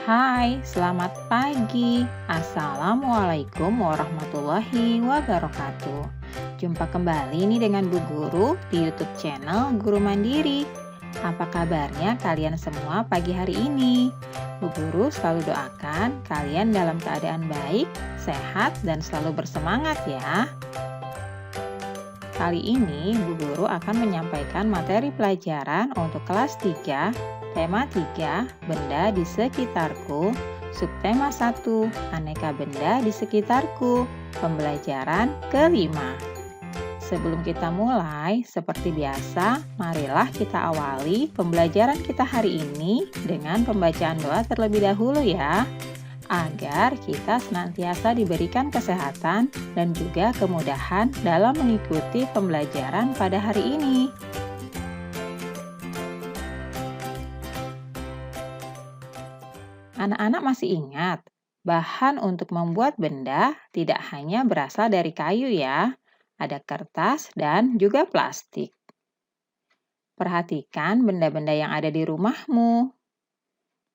Hai, selamat pagi. Assalamualaikum warahmatullahi wabarakatuh. Jumpa kembali nih dengan Bu Guru di YouTube channel Guru Mandiri. Apa kabarnya kalian semua pagi hari ini? Bu Guru selalu doakan kalian dalam keadaan baik, sehat, dan selalu bersemangat ya. Kali ini Bu Guru akan menyampaikan materi pelajaran untuk kelas 3, tema 3, benda di sekitarku, subtema 1, aneka benda di sekitarku, pembelajaran kelima. Sebelum kita mulai, seperti biasa, marilah kita awali pembelajaran kita hari ini dengan pembacaan doa terlebih dahulu ya, agar kita senantiasa diberikan kesehatan dan juga kemudahan dalam mengikuti pembelajaran pada hari ini. Anak-anak masih ingat, bahan untuk membuat benda tidak hanya berasal dari kayu ya, ada kertas dan juga plastik. Perhatikan benda-benda yang ada di rumahmu,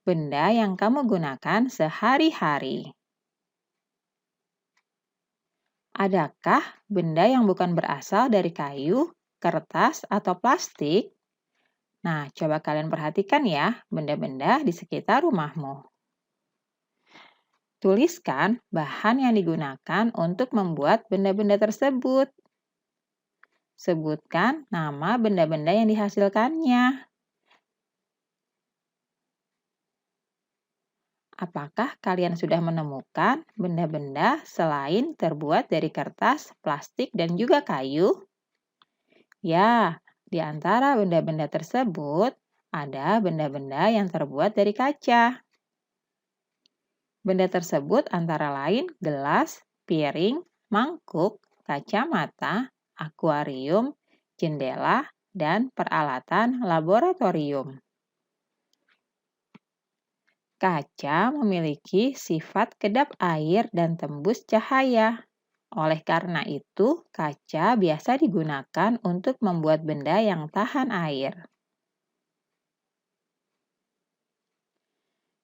benda yang kamu gunakan sehari-hari. Adakah benda yang bukan berasal dari kayu, kertas, atau plastik? Nah, coba kalian perhatikan ya benda-benda di sekitar rumahmu. Tuliskan bahan yang digunakan untuk membuat benda-benda tersebut. Sebutkan nama benda-benda yang dihasilkannya. Apakah kalian sudah menemukan benda-benda selain terbuat dari kertas, plastik, dan juga kayu? Ya, di antara benda-benda tersebut ada benda-benda yang terbuat dari kaca. Benda tersebut antara lain gelas, piring, mangkuk, kacamata, akuarium, jendela, dan peralatan laboratorium. Kaca memiliki sifat kedap air dan tembus cahaya. Oleh karena itu, kaca biasa digunakan untuk membuat benda yang tahan air.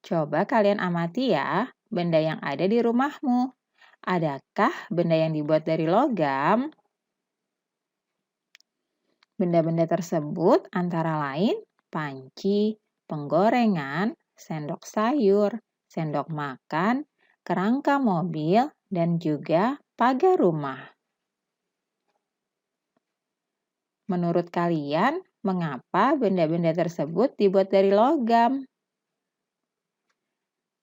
Coba kalian amati ya, benda yang ada di rumahmu. Adakah benda yang dibuat dari logam? Benda-benda tersebut antara lain panci, penggorengan, sendok sayur, sendok makan, kerangka mobil, dan juga pagar rumah. Menurut kalian, mengapa benda-benda tersebut dibuat dari logam?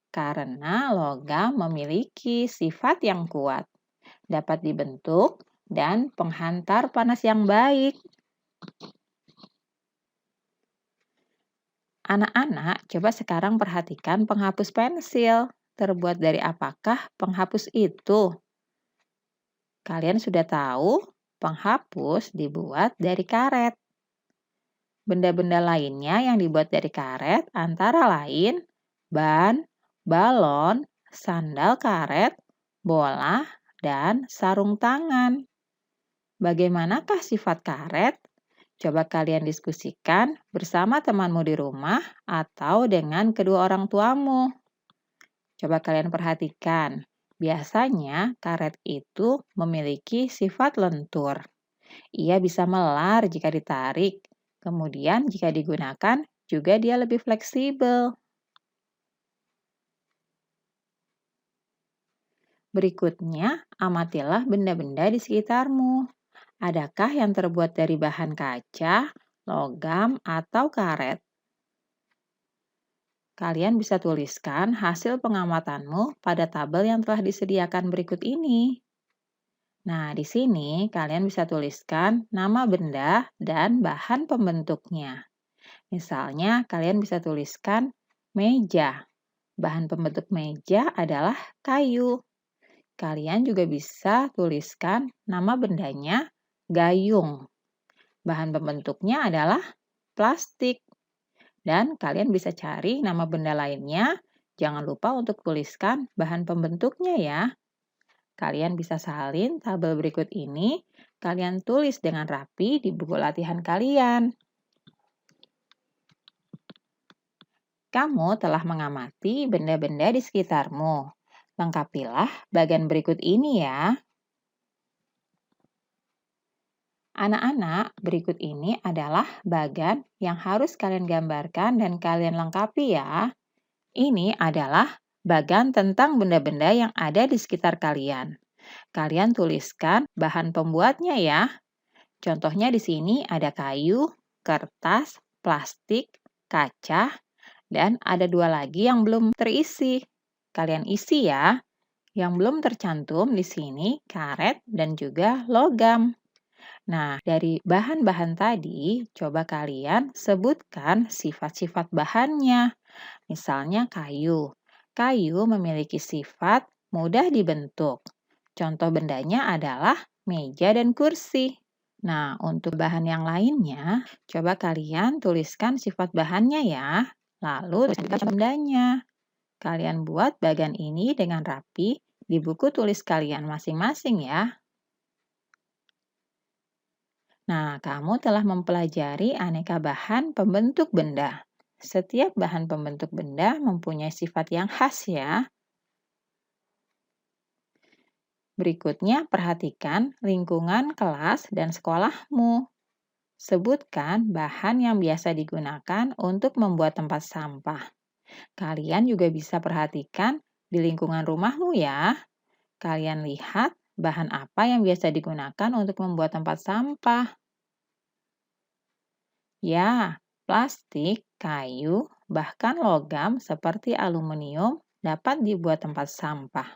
Karena logam memiliki sifat yang kuat, dapat dibentuk, dan penghantar panas yang baik. Anak-anak, coba sekarang perhatikan penghapus pensil. Terbuat dari apakah penghapus itu? Kalian sudah tahu, penghapus dibuat dari karet. Benda-benda lainnya yang dibuat dari karet antara lain ban, balon, sandal karet, bola, dan sarung tangan. Bagaimanakah sifat karet? Coba kalian diskusikan bersama temanmu di rumah atau dengan kedua orang tuamu. Coba kalian perhatikan, biasanya karet itu memiliki sifat lentur. Ia bisa melar jika ditarik, kemudian jika digunakan juga dia lebih fleksibel. Berikutnya, amatilah benda-benda di sekitarmu. Adakah yang terbuat dari bahan kaca, logam, atau karet? Kalian bisa tuliskan hasil pengamatanmu pada tabel yang telah disediakan berikut ini. Nah, di sini kalian bisa tuliskan nama benda dan bahan pembentuknya. Misalnya, kalian bisa tuliskan meja. Bahan pembentuk meja adalah kayu. Kalian juga bisa tuliskan nama bendanya gayung. Bahan pembentuknya adalah plastik. Dan kalian bisa cari nama benda lainnya. Jangan lupa untuk tuliskan bahan pembentuknya ya. Kalian bisa salin tabel berikut ini. Kalian tulis dengan rapi di buku latihan kalian. Kamu telah mengamati benda-benda di sekitarmu. Lengkapilah bagian berikut ini ya. Anak-anak, berikut ini adalah bagan yang harus kalian gambarkan dan kalian lengkapi ya. Ini adalah bagan tentang benda-benda yang ada di sekitar kalian. Kalian tuliskan bahan pembuatnya ya. Contohnya di sini ada kayu, kertas, plastik, kaca, dan ada dua lagi yang belum terisi. Kalian isi ya. Yang belum tercantum di sini karet dan juga logam. Nah, dari bahan-bahan tadi, coba kalian sebutkan sifat-sifat bahannya. Misalnya kayu. Kayu memiliki sifat mudah dibentuk. Contoh bendanya adalah meja dan kursi. Nah, untuk bahan yang lainnya, coba kalian tuliskan sifat bahannya ya. Lalu tuliskan bendanya. Kalian buat bagan ini dengan rapi di buku tulis kalian masing-masing ya. Nah, kamu telah mempelajari aneka bahan pembentuk benda. Setiap bahan pembentuk benda mempunyai sifat yang khas ya. Berikutnya, perhatikan lingkungan kelas dan sekolahmu. Sebutkan bahan yang biasa digunakan untuk membuat tempat sampah. Kalian juga bisa perhatikan di lingkungan rumahmu ya. Kalian lihat bahan apa yang biasa digunakan untuk membuat tempat sampah. Ya, plastik, kayu, bahkan logam seperti aluminium dapat dibuat tempat sampah.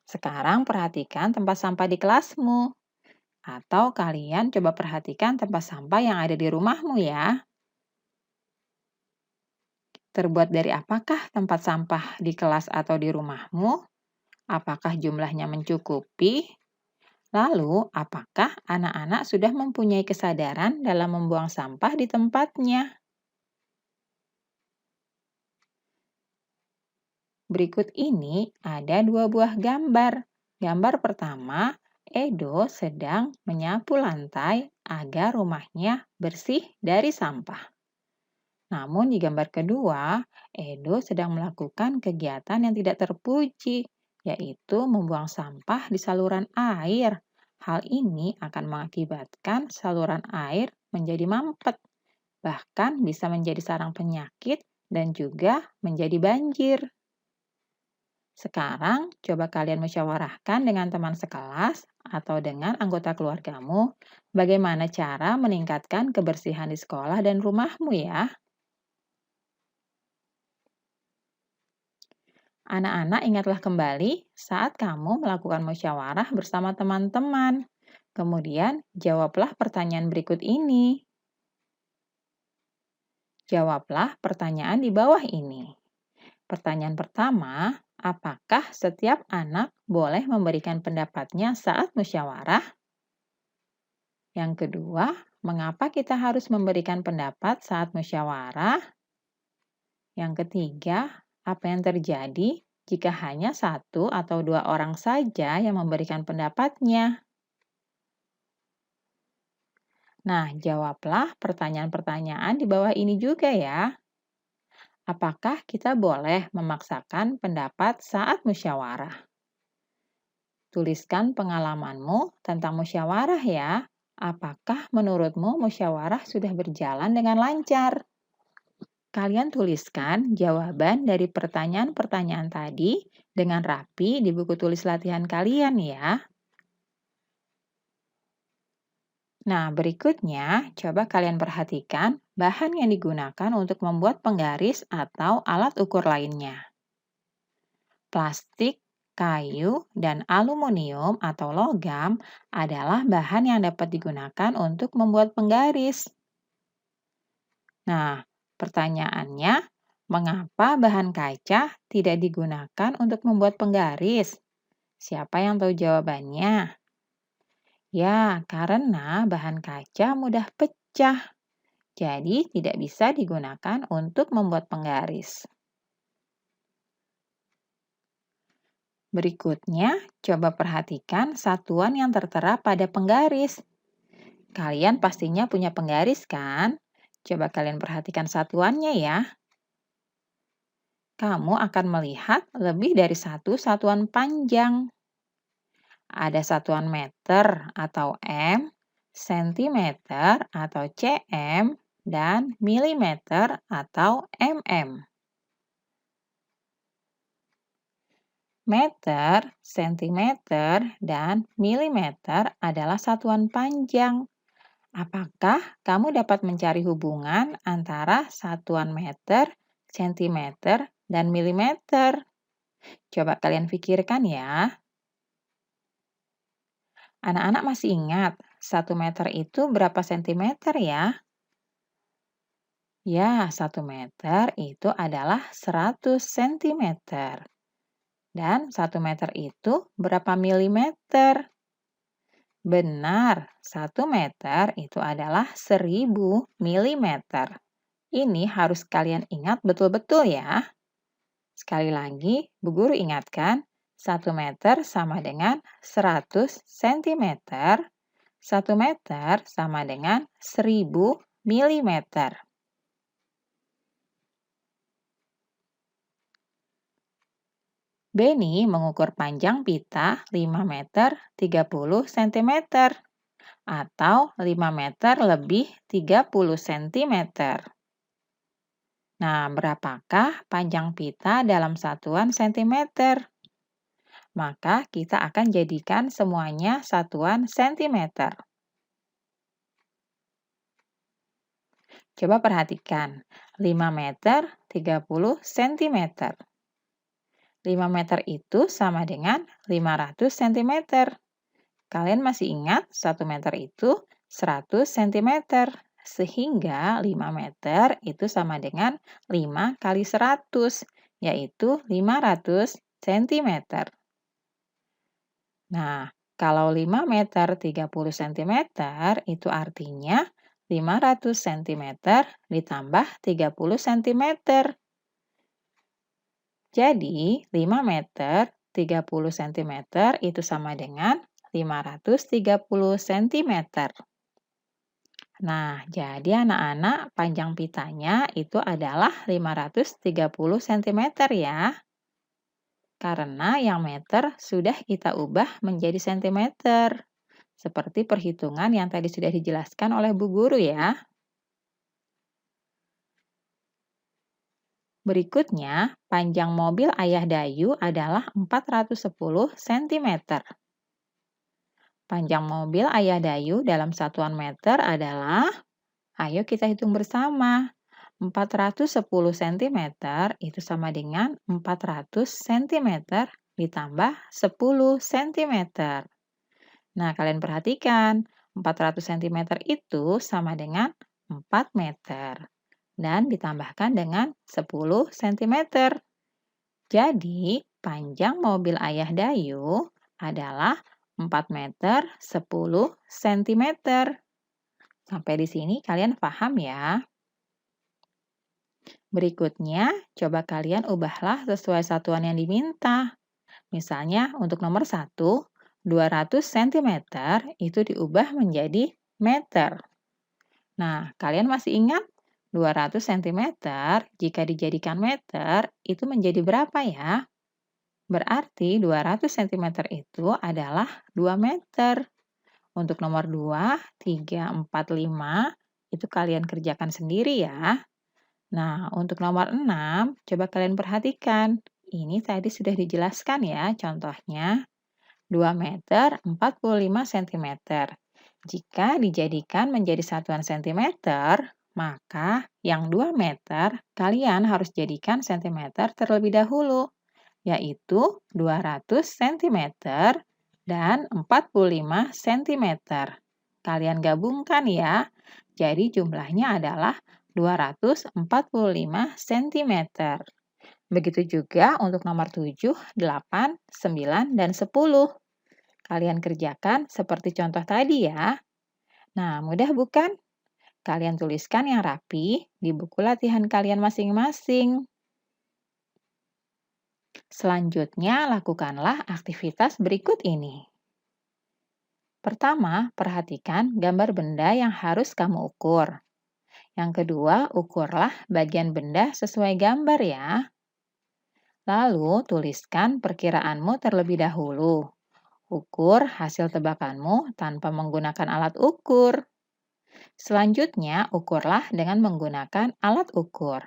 Sekarang perhatikan tempat sampah di kelasmu. Atau kalian coba perhatikan tempat sampah yang ada di rumahmu ya. Terbuat dari apakah tempat sampah di kelas atau di rumahmu? Apakah jumlahnya mencukupi? Lalu, apakah anak-anak sudah mempunyai kesadaran dalam membuang sampah di tempatnya? Berikut ini ada dua buah gambar. Gambar pertama, Edo sedang menyapu lantai agar rumahnya bersih dari sampah. Namun di gambar kedua, Edo sedang melakukan kegiatan yang tidak terpuji, yaitu membuang sampah di saluran air. Hal ini akan mengakibatkan saluran air menjadi mampet, bahkan bisa menjadi sarang penyakit dan juga menjadi banjir. Sekarang, coba kalian musyawarahkan dengan teman sekelas atau dengan anggota keluargamu bagaimana cara meningkatkan kebersihan di sekolah dan rumahmu ya. Anak-anak ingatlah kembali saat kamu melakukan musyawarah bersama teman-teman. Kemudian, jawablah pertanyaan berikut ini. Jawablah pertanyaan di bawah ini. Pertanyaan pertama, apakah setiap anak boleh memberikan pendapatnya saat musyawarah? Yang kedua, mengapa kita harus memberikan pendapat saat musyawarah? Yang ketiga, apa yang terjadi jika hanya satu atau dua orang saja yang memberikan pendapatnya? Nah, jawablah pertanyaan-pertanyaan di bawah ini juga ya. Apakah kita boleh memaksakan pendapat saat musyawarah? Tuliskan pengalamanmu tentang musyawarah ya. Apakah menurutmu musyawarah sudah berjalan dengan lancar? Kalian tuliskan jawaban dari pertanyaan-pertanyaan tadi dengan rapi di buku tulis latihan kalian ya. Nah, berikutnya coba kalian perhatikan bahan yang digunakan untuk membuat penggaris atau alat ukur lainnya. Plastik, kayu, dan aluminium atau logam adalah bahan yang dapat digunakan untuk membuat penggaris. Nah, pertanyaannya, mengapa bahan kaca tidak digunakan untuk membuat penggaris? Siapa yang tahu jawabannya? Ya, karena bahan kaca mudah pecah, jadi tidak bisa digunakan untuk membuat penggaris. Berikutnya, coba perhatikan satuan yang tertera pada penggaris. Kalian pastinya punya penggaris kan? Coba kalian perhatikan satuannya ya. kamu akan melihat lebih dari satu satuan panjang. Ada satuan meter atau m, sentimeter atau cm, dan milimeter atau mm. Meter, sentimeter, dan milimeter adalah satuan panjang. Apakah kamu dapat mencari hubungan antara satuan meter, sentimeter, dan milimeter? Coba kalian pikirkan ya. Anak-anak masih ingat, 1 meter itu berapa sentimeter ya? Ya, 1 meter itu adalah 100 sentimeter. Dan 1 meter itu berapa milimeter? Benar, 1 meter itu adalah 1000 milimeter. Ini harus kalian ingat betul-betul ya. Sekali lagi, Bu Guru ingatkan, 1 meter sama dengan 100 sentimeter. 1 meter sama dengan 1000 milimeter. Beni mengukur panjang pita 5 meter 30 cm atau 5 meter lebih 30 cm. Nah, berapakah panjang pita dalam satuan sentimeter? Maka kita akan jadikan semuanya satuan sentimeter. Coba perhatikan, 5 meter 30 cm. 5 meter itu sama dengan 500 cm. Kalian masih ingat 1 meter itu 100 cm. Sehingga 5 meter itu sama dengan 5 kali 100, yaitu 500 cm. Nah, kalau 5 meter 30 cm itu artinya 500 cm ditambah 30 cm. Jadi, 5 meter 30 cm itu sama dengan 530 cm. Nah, jadi anak-anak panjang pitanya itu adalah 530 cm ya. Karena yang meter sudah kita ubah menjadi sentimeter. Seperti perhitungan yang tadi sudah dijelaskan oleh Bu Guru ya. Berikutnya, panjang mobil Ayah Dayu adalah 410 cm. Panjang mobil Ayah Dayu dalam satuan meter adalah, ayo kita hitung bersama. 410 cm itu sama dengan 400 cm ditambah 10 cm. Nah, kalian perhatikan, 400 cm itu sama dengan 4 meter. Dan ditambahkan dengan 10 cm. Jadi, panjang mobil Ayah Dayu adalah 4 meter 10 cm. Sampai di sini kalian paham ya? Berikutnya, coba kalian ubahlah sesuai satuan yang diminta. Misalnya, untuk nomor 1, 200 cm itu diubah menjadi meter. Nah, kalian masih ingat 200 cm jika dijadikan meter itu menjadi berapa ya? Berarti 200 cm itu adalah 2 meter. Untuk nomor 2, 3, 4, 5 itu kalian kerjakan sendiri ya. Nah, untuk nomor 6, coba kalian perhatikan. Ini tadi sudah dijelaskan ya contohnya. 2 meter 45 cm. Jika dijadikan menjadi satuan sentimeter, maka yang 2 meter kalian harus jadikan sentimeter terlebih dahulu, yaitu 200 cm dan 45 cm. Kalian gabungkan ya, jadi jumlahnya adalah 245 cm. Begitu juga untuk nomor 7, 8, 9, dan 10. Kalian kerjakan seperti contoh tadi ya. Nah, mudah bukan? Kalian tuliskan yang rapi di buku latihan kalian masing-masing. Selanjutnya, lakukanlah aktivitas berikut ini. Pertama, perhatikan gambar benda yang harus kamu ukur. Yang kedua, ukurlah bagian benda sesuai gambar ya. Lalu, tuliskan perkiraanmu terlebih dahulu. Ukur hasil tebakanmu tanpa menggunakan alat ukur. Selanjutnya, ukurlah dengan menggunakan alat ukur.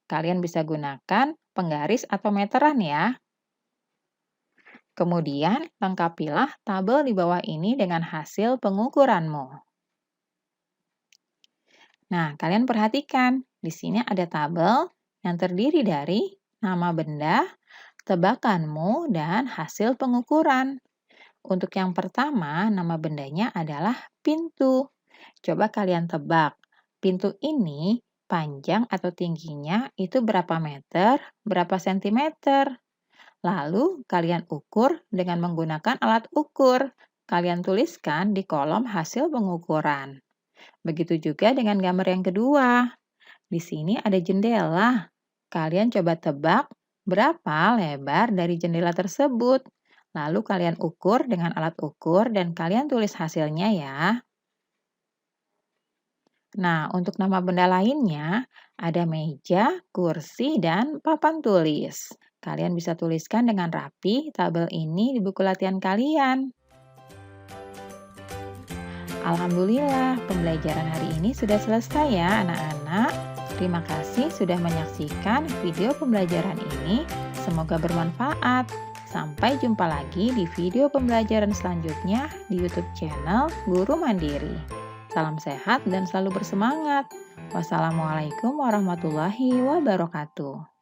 Kalian bisa gunakan penggaris atau meteran ya. Kemudian, lengkapilah tabel di bawah ini dengan hasil pengukuranmu. Nah, kalian perhatikan, di sini ada tabel yang terdiri dari nama benda, tebakanmu, dan hasil pengukuran. Untuk yang pertama, nama bendanya adalah pintu. Coba kalian tebak, pintu ini panjang atau tingginya itu berapa meter, berapa sentimeter. Lalu kalian ukur dengan menggunakan alat ukur. Kalian tuliskan di kolom hasil pengukuran. Begitu juga dengan gambar yang kedua. Di sini ada jendela. Kalian coba tebak berapa lebar dari jendela tersebut. Lalu kalian ukur dengan alat ukur dan kalian tulis hasilnya ya. Nah, untuk nama benda lainnya, ada meja, kursi, dan papan tulis. Kalian bisa tuliskan dengan rapi tabel ini di buku latihan kalian. Alhamdulillah, pembelajaran hari ini sudah selesai ya anak-anak. Terima kasih sudah menyaksikan video pembelajaran ini. Semoga bermanfaat. Sampai jumpa lagi di video pembelajaran selanjutnya di YouTube channel Guru Mandiri. Salam sehat dan selalu bersemangat. Wassalamualaikum warahmatullahi wabarakatuh.